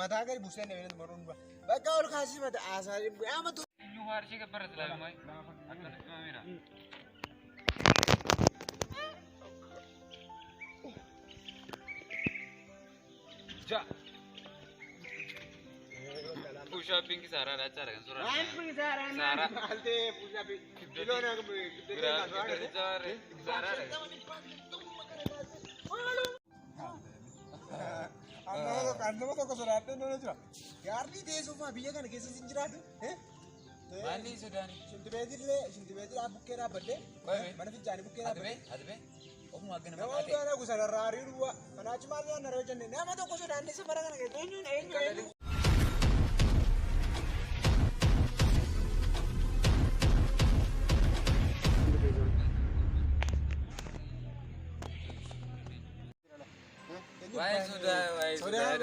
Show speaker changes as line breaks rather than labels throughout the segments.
Matagal busan na yun marun ba? Baka or kasi mataas ay ama to.
Yung harsi ka para sa may. Ano na mamira? Ja. Shopping ki सारा रात चार घंटे
Ay pun sara na. Alte shopping. Kilo na ko
सारा
Ano ko sa rato no na. Yaar ni deso ma biya kan kesa sinjirado.
Mali sudah ni.
Shinti bedir abu kera bade. Mana fi jani bu kera bade.
Adbe. Oh mau agak
Na wala na ko sa rari ruwa. Mana chima na rajan ne. Na ma to ko sa dandi sa maragan ke. Enyo.
Why sudah.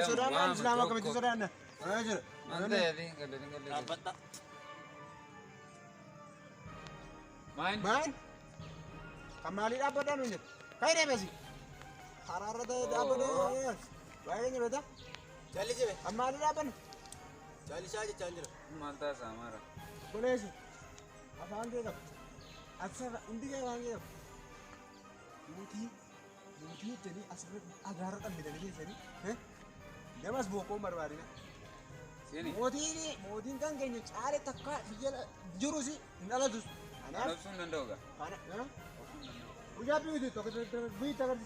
Sudah na selama kami tu sudah na. Ayo.
Mantap ya, galing.
Dapat tak?
Main.
Kamali dapat anu ni. Kaya ni besi. Harara dapat ni. Baik ni beta. Cali je. Kamali dapat. Cali saja cali.
Mantap sama.
Boleh sih. Apa angge tak? Asal undi ke angge. Mungkin jadi asal agar kan beda ni sini. Dia mas boko marwari na.
Sini.
Modi kan kayaknya cari takka dia juru sih. Nala dus. Ana.
Langsung nandoga.
Ana. Udah pi itu to bui takar.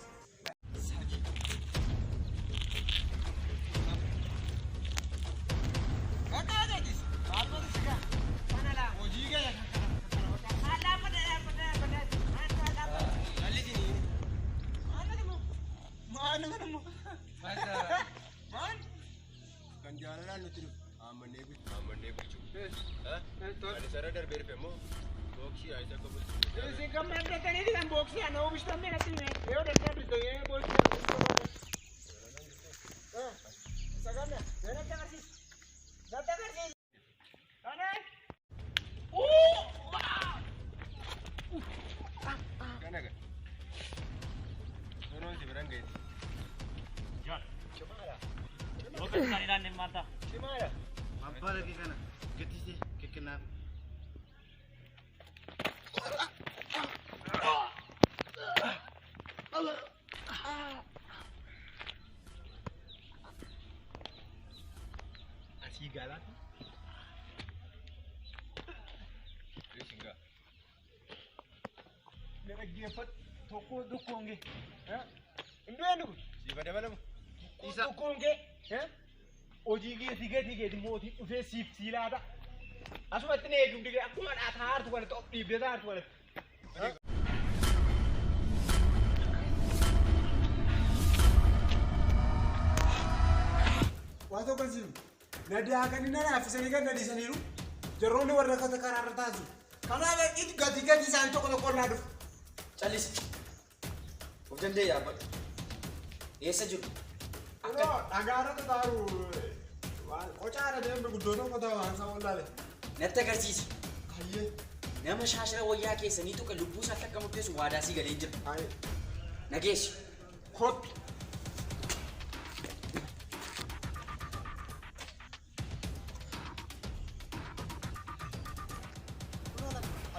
Jalan itu, aman nebu cukup. Ada cara dari berpemo, boxi aja kau beli. Jadi kamar kita ni dengan boxi, anak ubis tambah nanti ni. Ya udah kita beli ya boxi. Sekarang, jangan tak kasih. Kanan. Kanan ke? Turun si berang guys. Jangan. Coba lah.
Oke, kalian nih mata.
Gimana?
Apa lagi kana? Geti sih, kekena.
Asih galak. Singa. Mereka gefat toko dukunge. Indo anu. Si pada mana? Isa dukunge. Ojigi tiga di modi udah sila ada. Asal itu nih gum tiga aku ada athar tuh kan top di beda tuh kan. Waktu kan sih. Nadi akan ini nana afisnya kan nadi seniru. Jerone warna kata karar tazu. Karena itu ganti sana coklat nado.
Chalis. Udah deh ya, Pak. Iya saja.
Agara tuh taruh. Kocara dia bergudang kau tahu angsa wala le.
Netta kerjis.
Kaya.
Nama Shashra waya ke seni tu kalau lupa sahaja kamu tu suara si galenjer.
Kaya.
Nagesh.
Kot.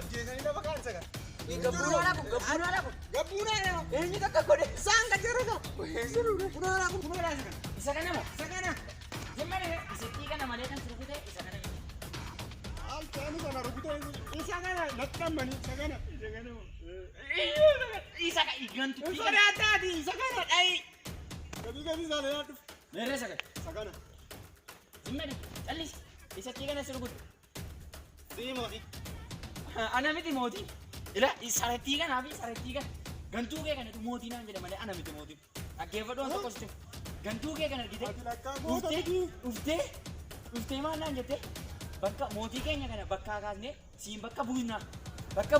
Aje seni dah makan sekarang.
Gabuna aku.
Ini tak kau deh. Sangka jeruga. Pura aku.
Isa ka na mo?
Gimana ya? Isiti ka na mali kan suruh kita. Isa ka na.
Kami sana rubuto. Isa kana nakam mani.
Isa ka igan tu.
Isa ada di. Isa kana ay. Kami sana ya tu.
Mere sa ka.
Sakana.
Gimana? Alis. Isiti ka na suruh kita.
Di mo di.
Ana miti moti. Ila isareti ka na abi sareti ka. Gantu ke kan tu moti na jadi mana ana miti moti. Ageva doang tu kostum. Gantu ke kan kita. Ufte mana jete? bakka mootii keenya kana bakka kaasnee siin bakka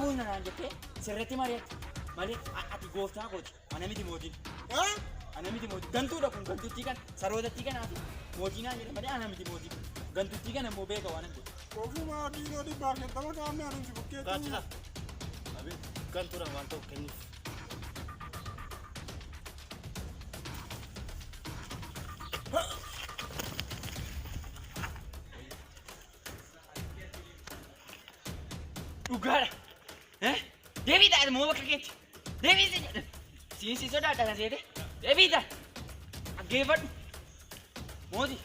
buusna naan jettee sirriitti mari'atti malee ati gooftaa kooti ana miti mootiin ana miti mootii gantuudha kun gantuttii kan sarootatti kanaafi mootii naan jedhe malee ana miti mootii gantuttii kana immoo beeka waan hin
Ofuma diinoo dhibbaa keettama qaamni haaromsi bukkeetti.
Gaachisa. Gantuudhaan waan ta'u kennuuf.
dhugaadha deebii taa'e moo bakka keetti deebii si jedhe siinsi sodaadha kan seete deebii taa'e dhaggeeffadhu mootii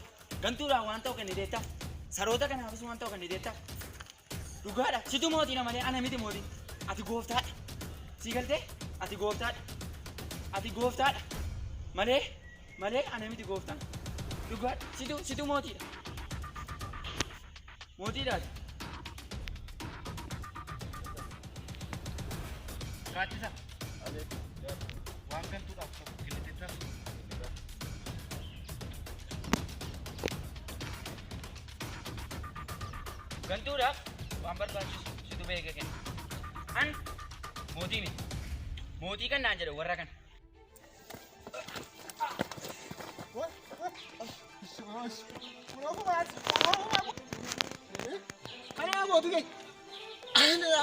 gantuudhaan waan ta'u kan deettaa saroota kanaafis waan ta'u kan deettaa dhugaadha situ mootiidha malee ana miti mootiin ati gooftaadha sii galtee ati gooftaadha malee ana miti gooftaan dhugaadha situ mootiidhaati. Gaachisa. Waan gantuudhaaf tokko giliteettas. Gantuudhaaf waan barbaachisu situ beeka kenna. An mootii miti. Mootii kan naan jedhe warra kan.
Kana mootii keenya.